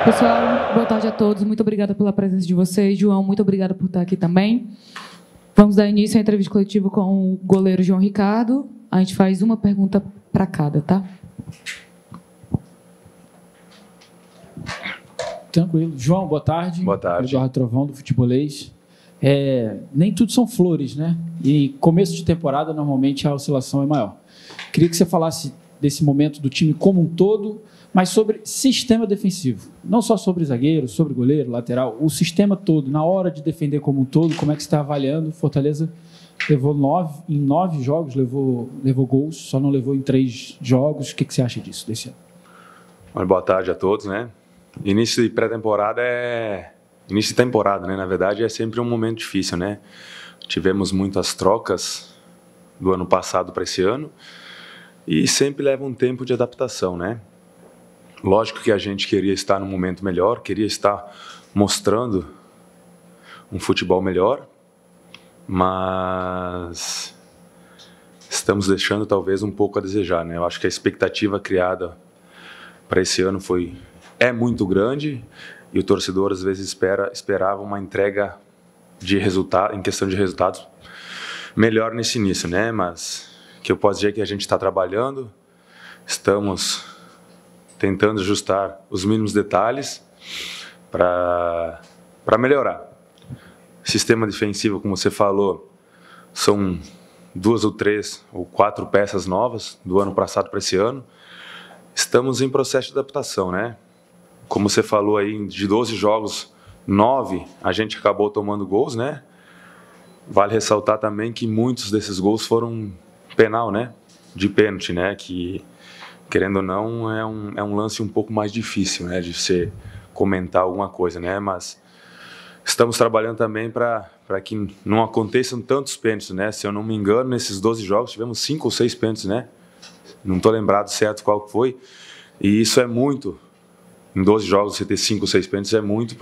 Pessoal, boa tarde a todos. Muito obrigada pela presença de vocês. João, muito obrigada por estar aqui também. Vamos dar início à entrevista coletiva com o goleiro João Ricardo. A gente faz uma pergunta para cada, tá? Tranquilo. João, boa tarde. Boa tarde. Eduardo Trovão, do Futebolês. Nem tudo são flores, né? E começo de temporada, normalmente, a oscilação é maior. Queria que você falasse desse momento do time como um todo, mas sobre sistema defensivo. Não só sobre zagueiro, sobre goleiro, lateral, o sistema todo. Na hora de defender como um todo, como é que você está avaliando? Fortaleza levou em 9 jogos, levou gols, só não levou em 3 jogos. O que você acha disso, desse ano? Boa tarde a todos, né? Início de pré-temporada Início de temporada, né? Na verdade, é sempre um momento difícil, né? Tivemos muitas trocas do ano passado para esse ano e sempre leva um tempo de adaptação, né? Lógico que a gente queria estar num momento melhor, queria estar mostrando um futebol melhor, mas estamos deixando talvez um pouco a desejar, né? Eu acho que a expectativa criada para esse ano é muito grande e o torcedor às vezes esperava uma entrega de resultado, em questão de resultados melhor nesse início, né? Mas que eu posso dizer que a gente está trabalhando, estamos tentando ajustar os mínimos detalhes para melhorar. Sistema defensivo, como você falou, são 2 ou 3 ou 4 peças novas do ano passado para esse ano. Estamos em processo de adaptação, né? Como você falou aí, de 12 jogos, 9 a gente acabou tomando gols, né? Vale ressaltar também que muitos desses gols foram penal, né? De pênalti, né? Que, querendo ou não, é um lance um pouco mais difícil, né? De você comentar alguma coisa, né? Mas estamos trabalhando também para que não aconteçam tantos pênaltis, né? Se eu não me engano, nesses 12 jogos tivemos 5 ou 6 pênaltis, né? Não estou lembrado certo qual foi. E isso é muito. Em 12 jogos você ter 5 ou 6 pênaltis é muito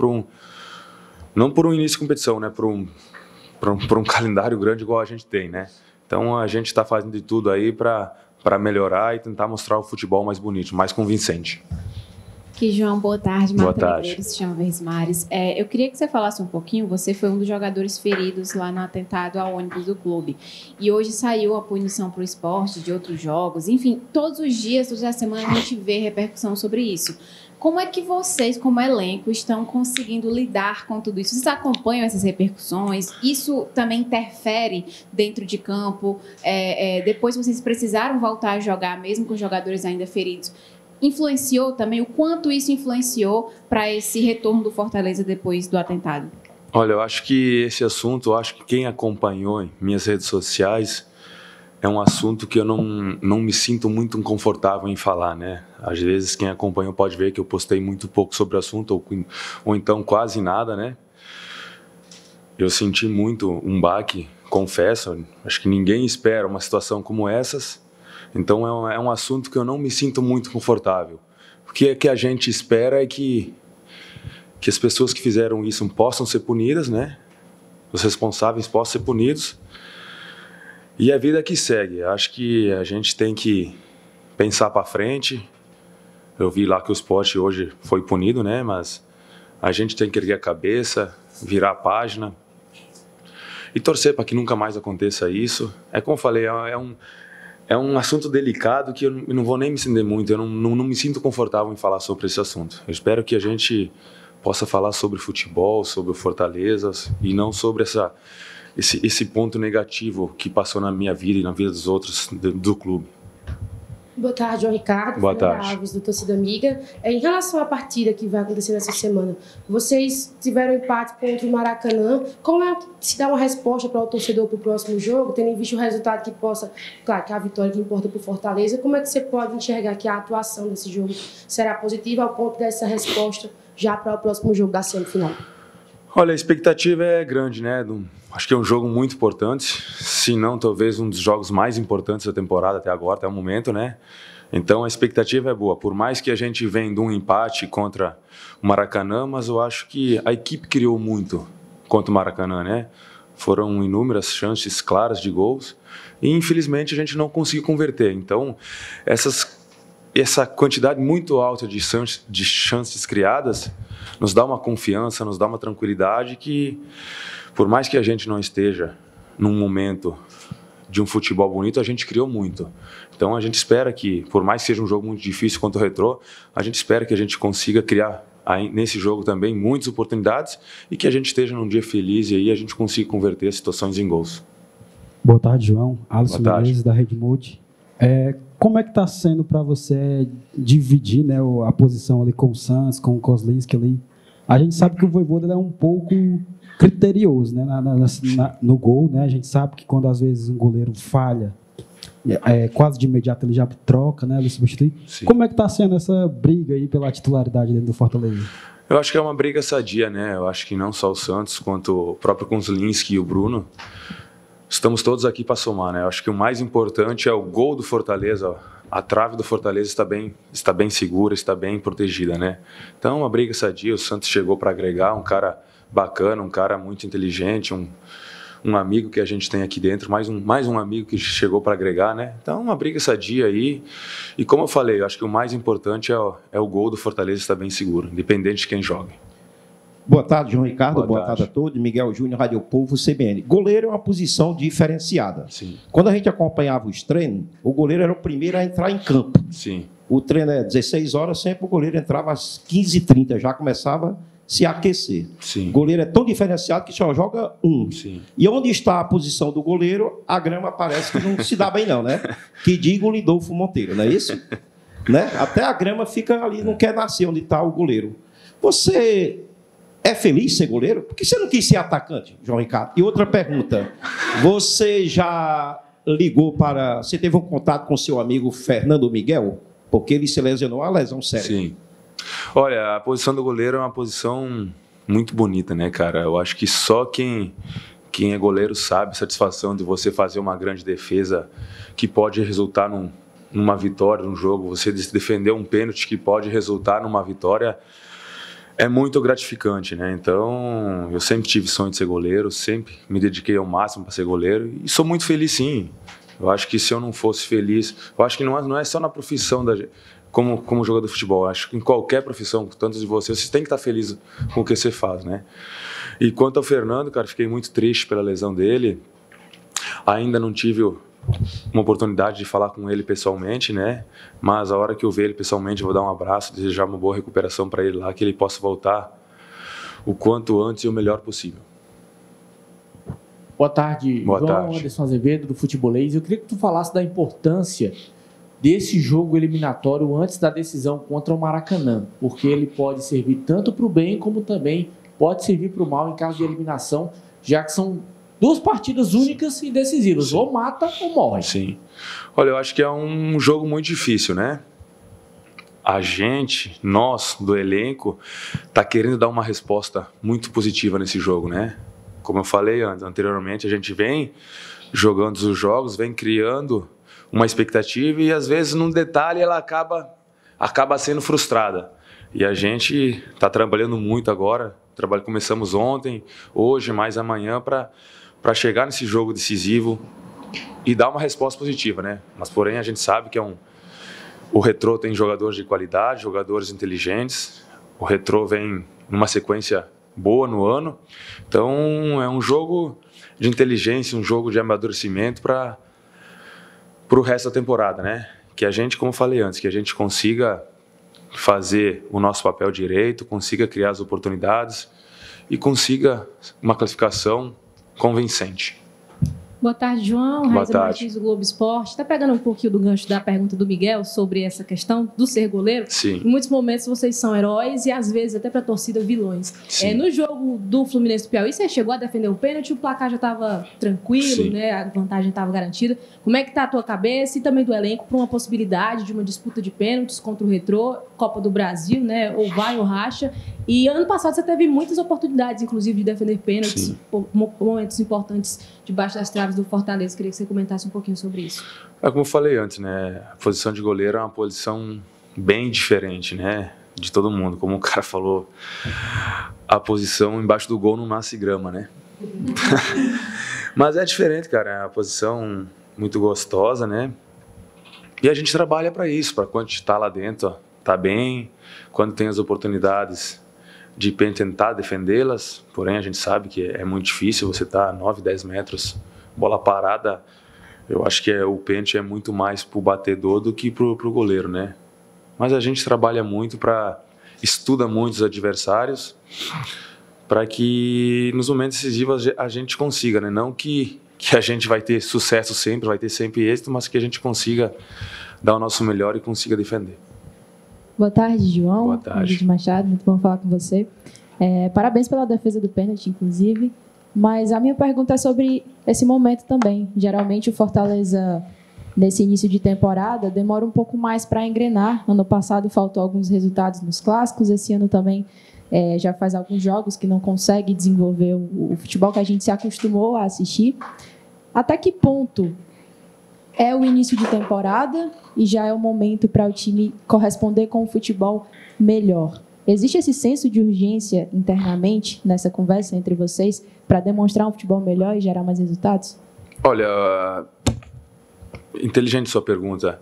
não por um início de competição, né? Por um calendário grande igual a gente tem, né? Então a gente está fazendo de tudo aí para melhorar e tentar mostrar o futebol mais bonito, mais convincente. João, boa tarde. Boa tarde. Medeiros, se chama Versmares. Eu queria que você falasse um pouquinho, você foi um dos jogadores feridos lá no atentado ao ônibus do clube. E hoje saiu a punição para o esporte de outros jogos. Enfim, todos os dias, toda a semana, a gente vê repercussão sobre isso. Como é que vocês, como elenco, estão conseguindo lidar com tudo isso? Vocês acompanham essas repercussões? Isso também interfere dentro de campo? Depois vocês precisaram voltar a jogar, mesmo com os jogadores ainda feridos. Influenciou também? O quanto isso influenciou para esse retorno do Fortaleza depois do atentado? Olha, eu acho que esse assunto, quem acompanhou em minhas redes sociais, é um assunto que eu não me sinto muito confortável em falar, né? Às vezes quem acompanhou pode ver que eu postei muito pouco sobre o assunto, ou então quase nada, né? Eu senti muito um baque, confesso, acho que ninguém espera uma situação como essas. Então é um assunto que eu não me sinto muito confortável. O que a gente espera é que as pessoas que fizeram isso possam ser punidas, né? Os responsáveis possam ser punidos. E a vida que segue. Acho que a gente tem que pensar para frente. Eu vi lá que o Sport hoje foi punido, né? Mas a gente tem que erguer a cabeça, virar a página e torcer para que nunca mais aconteça isso. É como eu falei, é um assunto delicado que eu não vou nem me estender muito, eu não me sinto confortável em falar sobre esse assunto. Eu espero que a gente possa falar sobre futebol, sobre o Fortaleza e não sobre esse ponto negativo que passou na minha vida e na vida dos outros do clube. Boa tarde, João Ricardo. Boa tarde. Alves, do Torcida Amiga. Em relação à partida que vai acontecer nessa semana, vocês tiveram empate contra o Maracanã. Como é que se dá uma resposta para o torcedor para o próximo jogo, tendo em vista o resultado que possa... Claro que é a vitória que importa para o Fortaleza. Como é que você pode enxergar que a atuação desse jogo será positiva ao ponto dessa resposta já para o próximo jogo da semifinal? Olha, a expectativa é grande, né? Acho que é um jogo muito importante, se não talvez um dos jogos mais importantes da temporada até agora, até o momento, né? Então a expectativa é boa, por mais que a gente venha de um empate contra o Maracanã, mas eu acho que a equipe criou muito contra o Maracanã, né? Foram inúmeras chances claras de gols e infelizmente a gente não conseguiu converter. Então essa quantidade muito alta de chances criadas nos dá uma confiança, nos dá uma tranquilidade que, por mais que a gente não esteja num momento de um futebol bonito, a gente criou muito. Então a gente espera que, por mais que seja um jogo muito difícil quanto o Retrô, a gente espera que a gente consiga criar aí, nesse jogo também muitas oportunidades e que a gente esteja num dia feliz e aí a gente consiga converter situações em gols. Boa tarde, João. Alisson Menezes, da Rede Multi. Como é que está sendo para você dividir, né, a posição ali com o Santos, com o Kozlinski ali? A gente sabe que o Vojvoda é um pouco criterioso, né, no gol, né? A gente sabe que quando às vezes um goleiro falha, quase de imediato ele já troca, né, ele substitui. Sim. Como é que está sendo essa briga aí pela titularidade dentro do Fortaleza? Eu acho que é uma briga sadia, né? Eu acho que não só o Santos, quanto o próprio Kozlinski e o Bruno, estamos todos aqui para somar, né? Eu acho que o mais importante é o gol do Fortaleza. A trave do Fortaleza está bem segura, está bem protegida, né? Então, uma briga sadia. O Santos chegou para agregar, um cara bacana, um cara muito inteligente, um amigo que a gente tem aqui dentro, mais um amigo que chegou para agregar, né? Então, uma briga sadia aí. E como eu falei, eu acho que o mais importante é o gol do Fortaleza estar bem seguro, independente de quem jogue. Boa tarde, João Ricardo. Boa tarde a todos. Miguel Júnior, Rádio Povo, CBN. Goleiro é uma posição diferenciada. Sim. Quando a gente acompanhava os treinos, o goleiro era o primeiro a entrar em campo. Sim. O treino é 16 horas, sempre o goleiro entrava às 15h30, já começava a se aquecer. Sim. O goleiro é tão diferenciado que só joga um. Sim. E onde está a posição do goleiro, a grama parece que não se dá bem não, né? Que diga o Lindolfo Monteiro, não é isso? Né? Até a grama fica ali, não quer nascer onde está o goleiro. Você é feliz ser goleiro? Por que você não quis ser atacante, João Ricardo? E outra pergunta, você já ligou para... Você teve um contato com seu amigo Fernando Miguel? Porque ele se lesionou, uma lesão séria. Sim. Olha, a posição do goleiro é uma posição muito bonita, né, cara? Eu acho que só quem é goleiro sabe a satisfação de você fazer uma grande defesa que pode resultar numa vitória num jogo, você defender um pênalti que pode resultar numa vitória, é muito gratificante, né? Então, eu sempre tive sonho de ser goleiro, sempre me dediquei ao máximo para ser goleiro e sou muito feliz, sim. Eu acho que se eu não fosse feliz, eu acho que não é só na profissão como jogador de futebol, eu acho que em qualquer profissão, tantos de vocês tem que estar feliz com o que você faz, né? E quanto ao Fernando, cara, fiquei muito triste pela lesão dele. Ainda não tive uma oportunidade de falar com ele pessoalmente, né? Mas a hora que eu ver ele pessoalmente, eu vou dar um abraço, desejar uma boa recuperação para ele lá, que ele possa voltar o quanto antes e o melhor possível. Boa tarde, Boa João. tarde. Anderson Azevedo, do Futebolês. Eu queria que tu falasse da importância desse jogo eliminatório antes da decisão contra o Maracanã, porque ele pode servir tanto para o bem como também pode servir para o mal em caso de eliminação, já que são duas partidas únicas e decisivas. Sim. Ou mata ou morre. Sim. Olha, eu acho que é um jogo muito difícil, né? Nós do elenco, tá querendo dar uma resposta muito positiva nesse jogo, né? Como eu falei anteriormente, a gente vem jogando os jogos, vem criando uma expectativa e às vezes num detalhe ela acaba sendo frustrada. E a gente está trabalhando muito agora, começamos ontem, hoje, mais amanhã, para chegar nesse jogo decisivo e dar uma resposta positiva, né? Mas porém a gente sabe que o Retrô tem jogadores de qualidade, jogadores inteligentes, o Retrô vem numa sequência boa no ano, então é um jogo de inteligência, um jogo de amadurecimento para o resto da temporada, né? Que a gente, como eu falei antes, que a gente consiga fazer o nosso papel direito, consiga criar as oportunidades e consiga uma classificação convincente. Boa tarde, João. Boa Raiza tarde. Martins, do Globo Esporte. Está pegando um pouquinho do gancho da pergunta do Miguel sobre essa questão do ser goleiro. Sim. Em muitos momentos vocês são heróis e às vezes até para a torcida vilões. Sim. No jogo do Fluminense do Piauí, você chegou a defender o pênalti, o placar já estava tranquilo, Sim. né? A vantagem estava garantida. Como é que está a tua cabeça e também do elenco para uma possibilidade de uma disputa de pênaltis contra o Retrô, Copa do Brasil, né? Ou vai ou racha. E ano passado você teve muitas oportunidades, inclusive, de defender pênaltis, Sim. momentos importantes debaixo das traves do Fortaleza. Queria que você comentasse um pouquinho sobre isso. Como eu falei antes, né? A posição de goleiro é uma posição bem diferente, né? De todo mundo. Como o cara falou, a posição embaixo do gol não nasce grama, né? Mas é diferente, cara. É uma posição muito gostosa, né? E a gente trabalha para isso, para quando a gente está lá dentro, tá bem, quando tem as oportunidades de tentar defendê-las, porém a gente sabe que é muito difícil, você tá a 9, 10 metros, bola parada, eu acho que o pênalti é muito mais pro batedor do que pro goleiro, né? Mas a gente trabalha muito estuda muito os adversários, para que nos momentos decisivos a gente consiga, né? Não que a gente vai ter sucesso sempre, vai ter sempre êxito, mas que a gente consiga dar o nosso melhor e consiga defender. Boa tarde, João. Boa tarde. Luiz Machado, muito bom falar com você. Parabéns pela defesa do pênalti, inclusive. Mas a minha pergunta é sobre esse momento também. Geralmente o Fortaleza, nesse início de temporada, demora um pouco mais para engrenar. Ano passado faltou alguns resultados nos clássicos, esse ano também já faz alguns jogos que não consegue desenvolver o futebol que a gente se acostumou a assistir. Até que ponto é o início de temporada e já é o momento para o time corresponder com o futebol melhor? Existe esse senso de urgência internamente nessa conversa entre vocês para demonstrar um futebol melhor e gerar mais resultados? Olha, inteligente sua pergunta.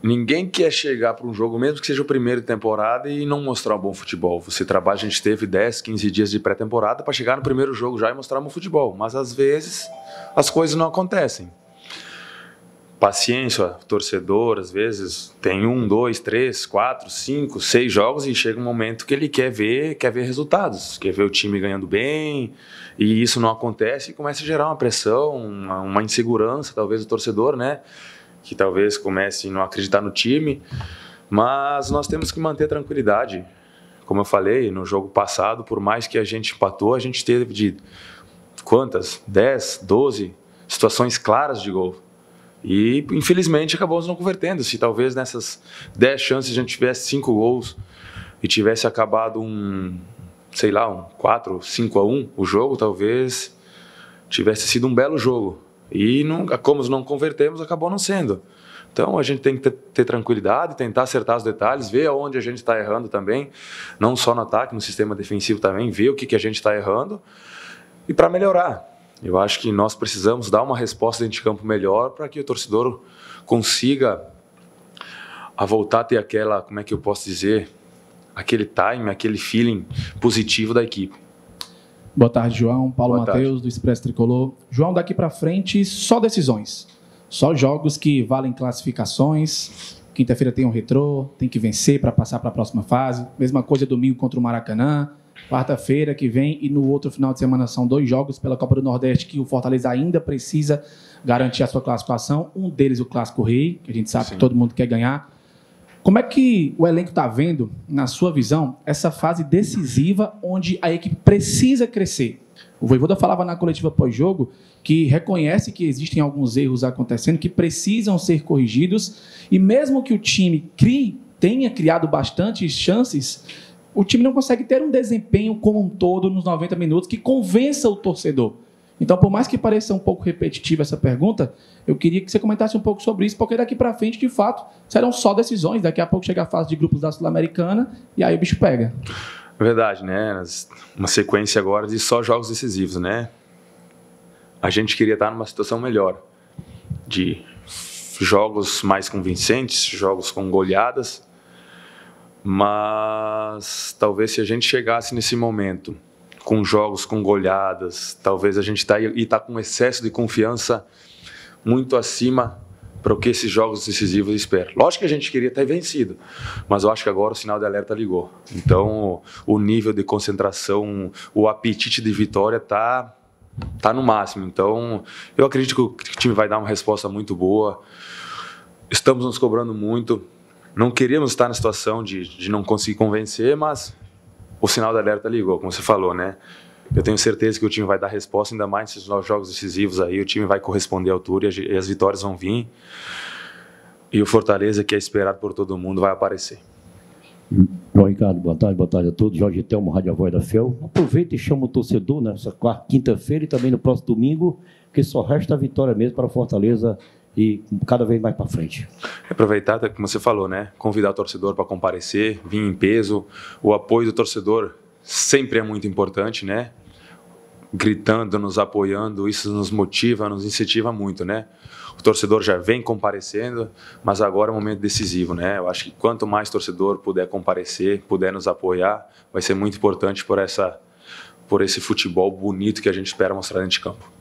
Ninguém quer chegar para um jogo, mesmo que seja o primeiro de temporada, e não mostrar um bom futebol. Você trabalha, a gente teve 10, 15 dias de pré-temporada para chegar no primeiro jogo já e mostrar um futebol. Mas às vezes as coisas não acontecem. Paciência, torcedor, às vezes tem 1, 2, 3, 4, 5, 6 jogos e chega um momento que ele quer ver resultados, quer ver o time ganhando bem, e isso não acontece e começa a gerar uma pressão, uma insegurança, talvez, do torcedor, né? Que talvez comece a não acreditar no time, mas nós temos que manter a tranquilidade. Como eu falei, no jogo passado, por mais que a gente empatou, a gente teve de quantas? 10, 12 situações claras de gol. E, infelizmente, acabamos não convertendo. Se talvez nessas 10 chances a gente tivesse 5 gols e tivesse acabado um 4, 5-1 o jogo, talvez tivesse sido um belo jogo. E, como não convertemos, acabou não sendo. Então, a gente tem que ter tranquilidade, tentar acertar os detalhes, ver aonde a gente está errando também, não só no ataque, no sistema defensivo também, ver o que a gente está errando e para melhorar. Eu acho que nós precisamos dar uma resposta dentro de campo melhor para que o torcedor consiga voltar a ter aquela, como é que eu posso dizer, aquele time, aquele feeling positivo da equipe. Boa tarde, João. Paulo Matheus, do Expresso Tricolor. João, daqui para frente, só decisões. Só jogos que valem classificações. Quinta-feira tem um Retrô, tem que vencer para passar para a próxima fase. Mesma coisa domingo contra o Maracanã. Quarta-feira que vem e no outro final de semana são 2 jogos pela Copa do Nordeste que o Fortaleza ainda precisa garantir a sua classificação. Um deles o Clássico Rei, que a gente sabe que todo mundo quer ganhar. Como é que o elenco está vendo, na sua visão, essa fase decisiva onde a equipe precisa crescer? O Vojvoda falava na coletiva pós-jogo que reconhece que existem alguns erros acontecendo que precisam ser corrigidos e mesmo que o time tenha criado bastantes chances, o time não consegue ter um desempenho como um todo nos 90 minutos que convença o torcedor. Então, por mais que pareça um pouco repetitiva essa pergunta, eu queria que você comentasse um pouco sobre isso, porque daqui para frente, de fato, serão só decisões. Daqui a pouco chega a fase de grupos da Sul-Americana e aí o bicho pega. Verdade, né? Uma sequência agora de só jogos decisivos, né? A gente queria estar numa situação melhor, de jogos mais convincentes, jogos com goleadas, mas talvez se a gente chegasse nesse momento com jogos com goleadas, talvez a gente está com excesso de confiança muito acima para o que esses jogos decisivos esperam. Lógico que a gente queria ter vencido, mas eu acho que agora o sinal de alerta ligou. Então, o nível de concentração, o apetite de vitória está no máximo. Então, eu acredito que o time vai dar uma resposta muito boa. Estamos nos cobrando muito. Não queríamos estar na situação de não conseguir convencer, mas o sinal de alerta ligou, como você falou, né? Eu tenho certeza que o time vai dar resposta, ainda mais nesses jogos decisivos aí, o time vai corresponder à altura e as vitórias vão vir. E o Fortaleza, que é esperado por todo mundo, vai aparecer. João Ricardo, boa tarde a todos. Jorge Telmo, Rádio Voz da FEL. Aproveita e chama o torcedor nessa quinta-feira e também no próximo domingo, que só resta a vitória mesmo para o Fortaleza e cada vez mais para frente. Aproveitar, como você falou, né? Convidar o torcedor para comparecer, vir em peso. O apoio do torcedor sempre é muito importante, né? Gritando, nos apoiando, isso nos motiva, nos incentiva muito, né? o torcedor já vem comparecendo, mas agora é um momento decisivo, né? Eu acho que quanto mais torcedor puder comparecer, puder nos apoiar, vai ser muito importante por esse futebol bonito que a gente espera mostrar dentro de campo.